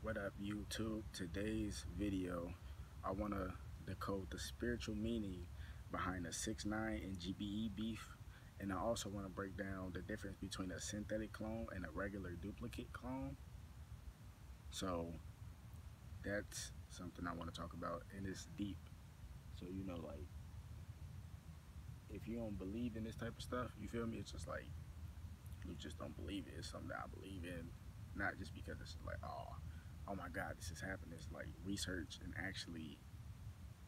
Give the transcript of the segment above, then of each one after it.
What up, YouTube? Today's video, I want to decode the spiritual meaning behind the 6ix9ine and GBE beef, and I also want to break down the difference between a synthetic clone and a regular duplicate clone. So that's something I want to talk about, and it's deep. So like if you don't believe in this type of stuff, you feel me? It's just like you just don't believe it. It's something that I believe in, not just because it's like oh my God, this is happening. It's like research and actually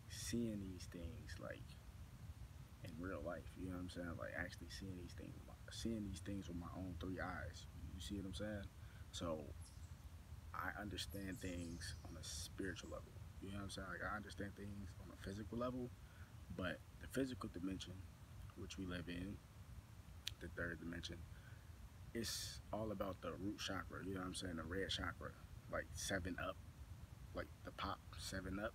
seeing these things like in real life. You know what I'm saying? Like actually seeing these things, with my own three eyes. You see what I'm saying? So I understand things on a spiritual level. You know what I'm saying? Like I understand things on a physical level, but the physical dimension, which we live in, the third dimension, it's all about the root chakra. You know what I'm saying? The red chakra, like 7 up, like the pop 7 up.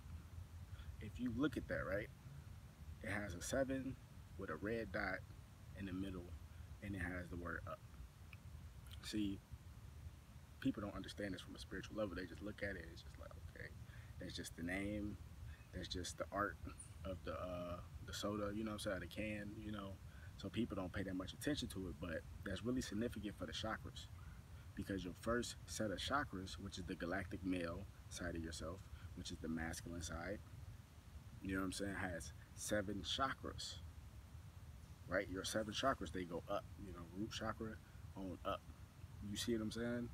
If you look at that, right, it has a 7 with a red dot in the middle, and it has the word up. See, people don't understand this from a spiritual level. They just look at it, it's just like, okay, that's just the name, that's just the art of the soda, you know what I'm saying, the can. So people don't pay that much attention to it, but that's really significant for the chakras, because your first set of chakras, which is the galactic male side of yourself, which is the masculine side, you know what I'm saying, has 7 chakras, right? Your 7 chakras, they go up, root chakra on up. You see what I'm saying?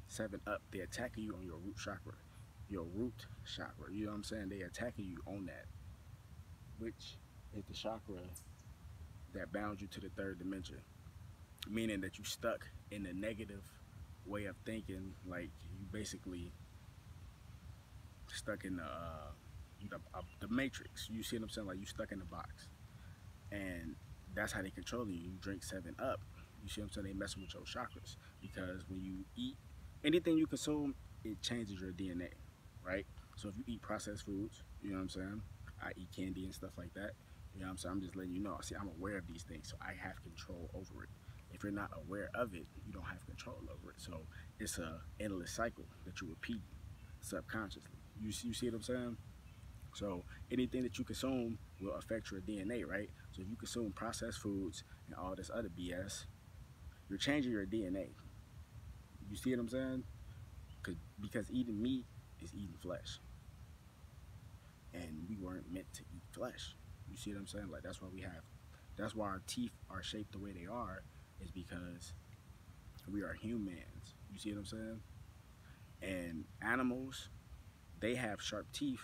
7 up, they attacking you on your root chakra. Your root chakra, you know what I'm saying? They attacking you on that, which is the chakra that bounds you to the third dimension, meaning that you stuck in a negative way of thinking, like you basically stuck in the matrix. You see what I'm saying? Like you stuck in the box, and that's how they control you. You drink 7 up. You see what I'm saying? They messing with your chakras, because when you eat anything you consume, it changes your DNA, right? So if you eat processed foods, you know what I'm saying? I eat candy and stuff like that. You know what I'm saying? I'm just letting you know. See, I'm aware of these things, so I have control over it. If you're not aware of it, you don't have control over it. So it's a endless cycle that you repeat subconsciously. You see what I'm saying? So anything that you consume will affect your DNA, right? So if you consume processed foods and all this other BS, you're changing your DNA. You see what I'm saying? Because eating meat is eating flesh, and we weren't meant to eat flesh. You see what I'm saying? Like that's why our teeth are shaped the way they are, is because we are humans. You see what I'm saying? And animals, they have sharp teeth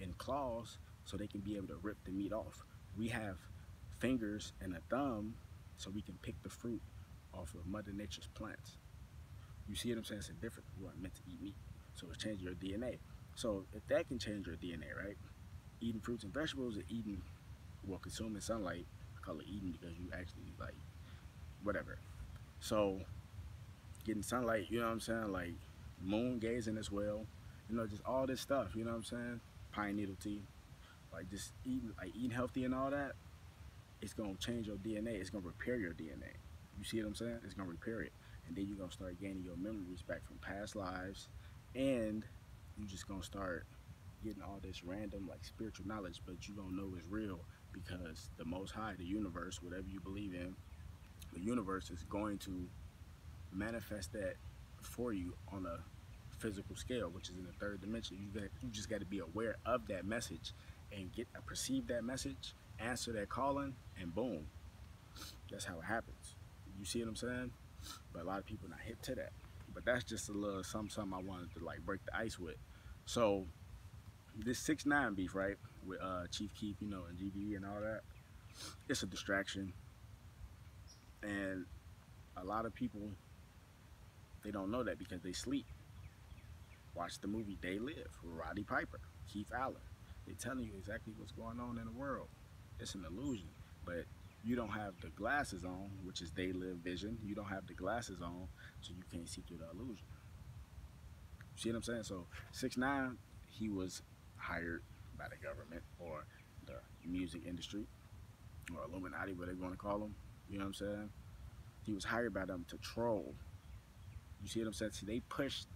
and claws so they can be able to rip the meat off. We have fingers and a thumb so we can pick the fruit off of Mother Nature's plants. You see what I'm saying? It's a difference. We weren't meant to eat meat, so it's changing your DNA. So if that can change your DNA, right? Eating fruits and vegetables and consuming sunlight. I call it eating because you actually like whatever. So getting sunlight, you know what I'm saying? Like moon gazing as well. Just all this stuff. You know what I'm saying? Pine needle tea, like just eating healthy and all that. It's gonna change your DNA. It's gonna repair your DNA. You see what I'm saying? It's gonna repair it, and then you're gonna start gaining your memories back from past lives, and you just gonna start getting all this random like spiritual knowledge, but you don't know it's real, because the Most High, the universe, whatever you believe in, the universe is going to manifest that for you on a physical scale, which is in the third dimension. You just got to be aware of that message and perceive that message, answer that calling, and boom, that's how it happens. You see what I'm saying? But a lot of people not hip to that. But that's just a little something I wanted to like break the ice with. So this 6ix9ine beef, right, with Chief Keef, and GBE and all that, it's a distraction, and a lot of people, they don't know that because they sleep. Watch the movie They Live with Roddy Piper, Keith Allen. They're telling you exactly what's going on in the world. It's an illusion, but you don't have the glasses on, which is They Live vision. You don't have the glasses on, so you can't see through the illusion. See what I'm saying? So 6ix9ine, he was hired by the government or the music industry or Illuminati, whatever you want to call them. You know what I'm saying? He was hired by them to troll. You see what I'm saying? See, they pushed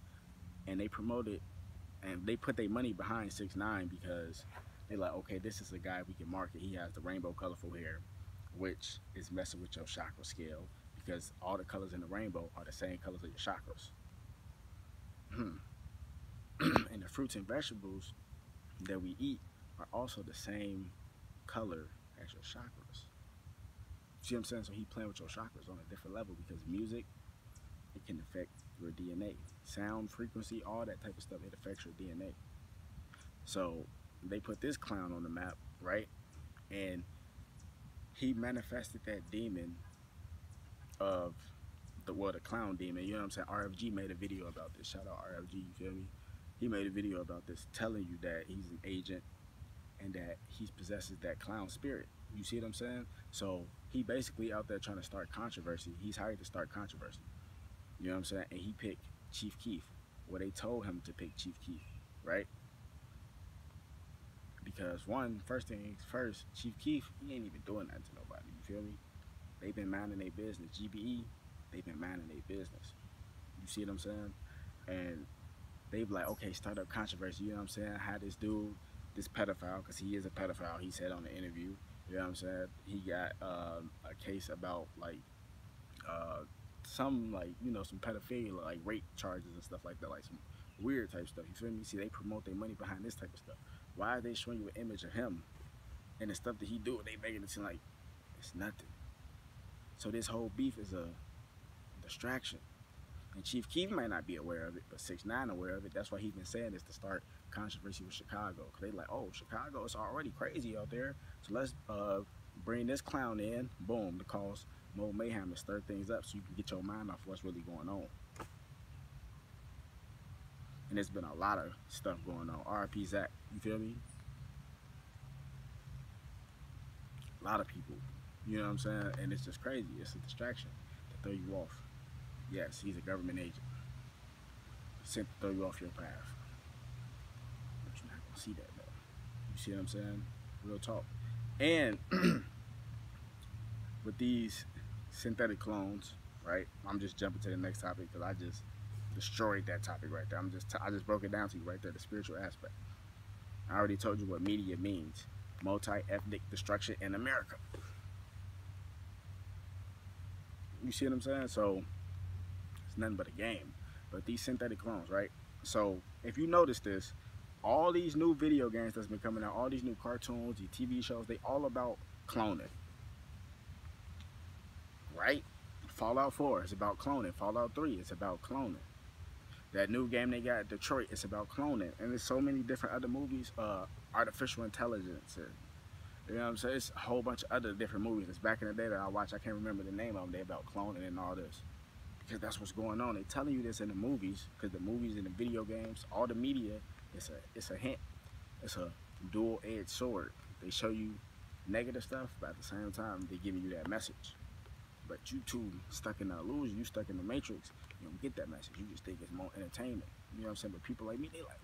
and they promoted and they put their money behind 6ix9ine because they like, okay, this is a guy we can market. He has the rainbow colorful hair, which is messing with your chakra scale because all the colors in the rainbow are the same colors of your chakras. And the fruits and vegetables that we eat are also the same color as your chakras. See what I'm saying? So he playing with your chakras on a different level because music, it can affect your DNA. Sound, frequency, all that type of stuff, it affects your DNA. So they put this clown on the map, right? And he manifested that demon of the clown demon, you know what I'm saying? RFG made a video about this. Shout out RFG, you feel me? He made a video about this telling you that he's an agent and that he possesses that clown spirit. You see what I'm saying? So he basically out there trying to start controversy. He's hired to start controversy. You know what I'm saying? And he picked Chief Keef. Well, they told him to pick Chief Keef, right? Because first things first, Chief Keef, he ain't even doing nothing to nobody. You feel me? They've been minding their business. GBE, they've been minding their business. You see what I'm saying? And they be like, okay, start up controversy. You know what I'm saying? Had this dude, this pedophile, because he is a pedophile, he said on the interview. You know what I'm saying? He got a case about like some like, you know, some pedophilia, like rape charges and stuff like that, like some weird type stuff. You feel me? See, they promote their money behind this type of stuff. Why are they showing you an image of him and the stuff that he do? They making it seem like it's nothing. So this whole beef is a distraction. And Chief Keef might not be aware of it, but 6ix9ine aware of it. That's why he's been saying this to start controversy with Chicago. Because they like, oh, Chicago is already crazy out there. So let's bring this clown in, boom, to cause more mayhem and stir things up so you can get your mind off what's really going on. And there's been a lot of stuff going on. R.I.P. Zach, you feel me? A lot of people, you know what I'm saying? And it's just crazy. It's a distraction to throw you off. Yes, he's a government agent. Sent to throw you off your path. But you're not gonna see that though. You see what I'm saying? Real talk. And with these synthetic clones, right? I'm just jumping to the next topic because I just destroyed that topic right there. I just broke it down to you right there, the spiritual aspect. I already told you what media means. Multi-ethnic destruction in America. You see what I'm saying? So it's nothing but a game. But these synthetic clones, right? So if you notice this, all these new video games that's been coming out, all these new cartoons, these TV shows, they all about cloning. Right? Fallout 4 is about cloning. Fallout 3 is about cloning. That new game they got, Detroit, it's about cloning. And there's so many different other movies, artificial intelligence, and you know what I'm saying? It's a whole bunch of other different movies. It's back in the day that I watched, I can't remember the name of them. They about cloning and all this. Because that's what's going on. They telling you this in the movies, because the movies and the video games, all the media, it's a hint. It's a dual-edged sword. They show you negative stuff, but at the same time, they giving you that message. But you too stuck in the illusion, you stuck in the matrix, you don't get that message. You just think it's more entertainment. You know what I'm saying? But people like me, they like,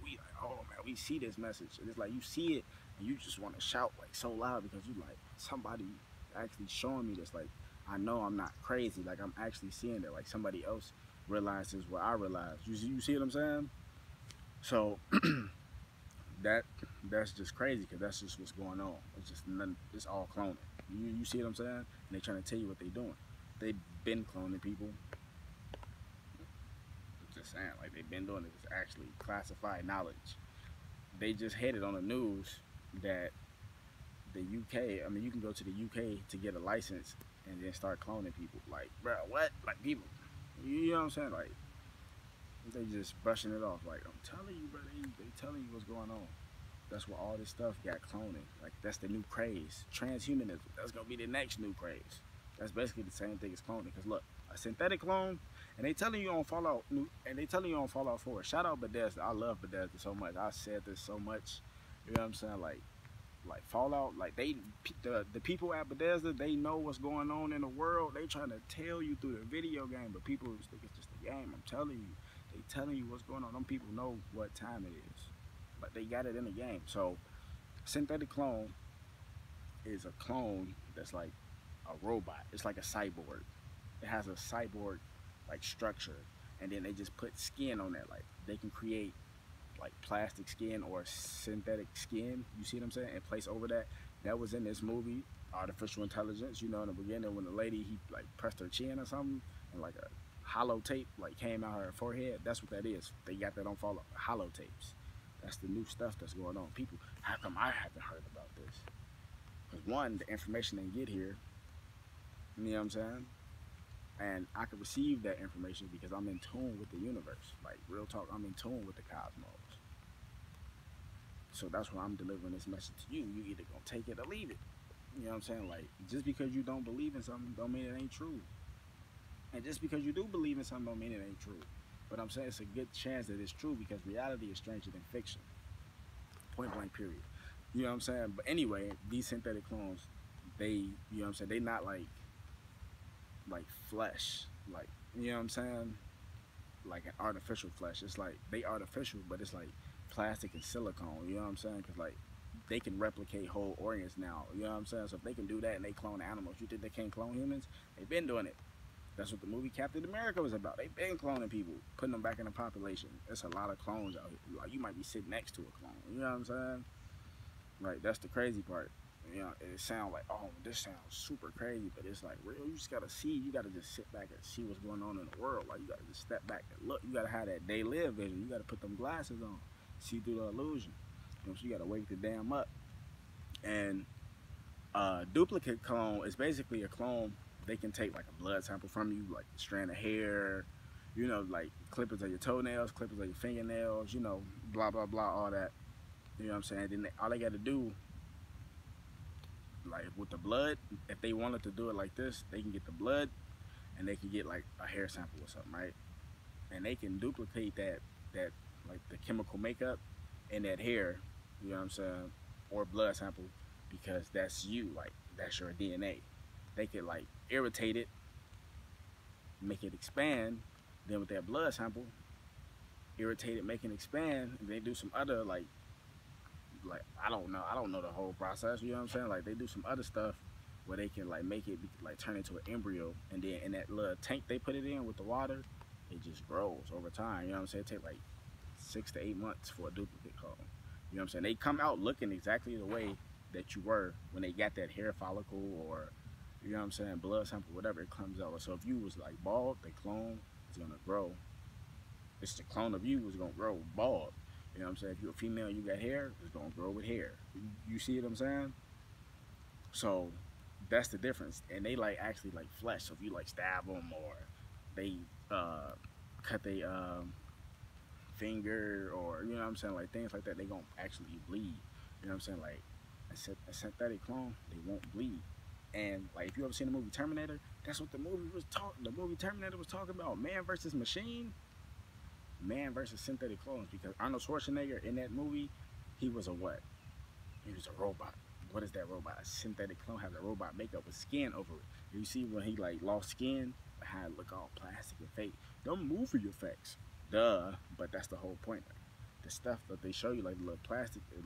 oh man, we see this message. And it's like you see it and you just want to shout like so loud because you like, somebody actually showing me this. Like, I know I'm not crazy. Like, I'm actually seeing it. Like, somebody else realizes what I realized. You see what I'm saying? So that's just crazy because that's just what's going on. It's just nothing, it's all cloning. You see what I'm saying? And they trying to tell you what they doing. They've been cloning people. I'm just saying, like, they've been doing it. It's actually classified knowledge. They just had it on the news that the UK, I mean, you can go to the UK to get a license and then start cloning people. Like, bro, what? Like, people, you know what I'm saying? Like, they just brushing it off. Like, I'm telling you, bro, they telling you what's going on. That's where all this stuff got cloning. Like, that's the new craze. Transhumanism, that's gonna be the next new craze. That's basically the same thing as cloning. Because look, a synthetic clone, and they telling you on Fallout, and they telling you on Fallout 4. Shout out Bethesda. I love Bethesda so much. I said this so much. You know what I'm saying? Like Fallout, like the people at Bethesda, they know what's going on in the world. They trying to tell you through the video game, but people think it's just a game. I'm telling you, they telling you what's going on. Them people know what time it is, but they got it in the game. So, synthetic clone is a clone that's like a robot. It's like a cyborg. It has a cyborg like structure. and then they just put skin on that. Like they can create like plastic skin or synthetic skin. You see what I'm saying? And place over that. That was in this movie, artificial intelligence. You know, in the beginning when the lady he like pressed her chin or something, and like a hollow tape like came out her forehead. That's what that is. They got that on follow hollow tapes. That's the new stuff that's going on. People, how come I haven't heard about this? Because one, the information didn't get here. You know what I'm saying? And I can receive that information because I'm in tune with the universe. Like real talk, I'm in tune with the cosmos. So that's why I'm delivering this message to you. You either gonna take it or leave it. You know what I'm saying? Like just because you don't believe in something don't mean it ain't true. And just because you do believe in something don't mean it ain't true. But I'm saying it's a good chance that it's true because reality is stranger than fiction. Point blank period. You know what I'm saying? But anyway, these synthetic clones, they, you know what I'm saying, they not like flesh. Like, you know what I'm saying? Like an artificial flesh. It's like they artificial, but it's like plastic and silicone. You know what I'm saying? Because like they can replicate whole organs now. You know what I'm saying? So if they can do that and they clone animals, you think they can't clone humans? They've been doing it. That's what the movie Captain America was about. They've been cloning people, putting them back in the population. There's a lot of clones out here. Like you might be sitting next to a clone. You know what I'm saying? Like that's the crazy part. You know, it sounds like, oh, this sounds super crazy, but it's like real. You just gotta see. You gotta just sit back and see what's going on in the world. Like you gotta just step back and look. You gotta have that day live vision. You gotta put them glasses on, see through the illusion. You know, so you gotta wake the damn up. And duplicate clone is basically a clone. They can take like a blood sample from you, like a strand of hair, you know, like clippers of your toenails, clippers of your fingernails, you know, blah blah blah, all that. You know what I'm saying? Then all they gotta do, like with the blood, if they wanted to do it like this, they can get the blood and they can get like a hair sample or something, right? And they can duplicate that like the chemical makeup in that hair, you know what I'm saying, or blood sample, because that's you, like that's your DNA. They could like irritate it, make it expand, then with that blood sample, irritate it, make it expand, and they do some other like I don't know the whole process, you know what I'm saying? Like they do some other stuff where they can like make it like turn into an embryo, and then in that little tank they put it in with the water, it just grows over time. You know what I'm saying? It takes like 6 to 8 months for a duplicate clone. You know what I'm saying? They come out looking exactly the way that you were when they got that hair follicle, or you know what I'm saying, blood sample, whatever, it comes out. So if you was like bald, the clone is gonna grow. It's the clone of you is gonna grow bald. You know what I'm saying? If you're a female and you got hair, it's gonna grow with hair. You see what I'm saying? So that's the difference. And they like actually like flesh. So if you like stab them or they cut their finger, or you know what I'm saying, like things like that, they gonna actually bleed. You know what I'm saying? Like a synthetic clone, they won't bleed. And like if you ever seen the movie Terminator, that's what the movie was talking. The movie Terminator was talking about man versus machine, man versus synthetic clones. Because Arnold Schwarzenegger in that movie, he was a what? He was a robot. What is that robot? A synthetic clone has a robot makeup with skin over it. You see when he like lost skin, how it look all plastic and fake. Them movie effects, duh. But that's the whole point. Like, the stuff that they show you, like the little plastic, it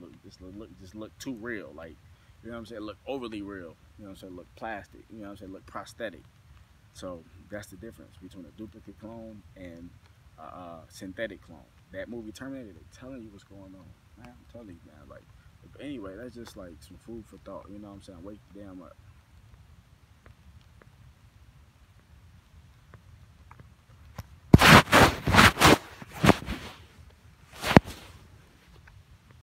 just look too real. Like, you know what I'm saying? Look overly real. You know what I'm saying? Look plastic. You know what I'm saying? Look prosthetic. So that's the difference between a duplicate clone and a synthetic clone. That movie Terminator, they telling you what's going on. Man, I'm telling you, man. Like, but anyway, that's just like some food for thought. You know what I'm saying? Wake the damn up.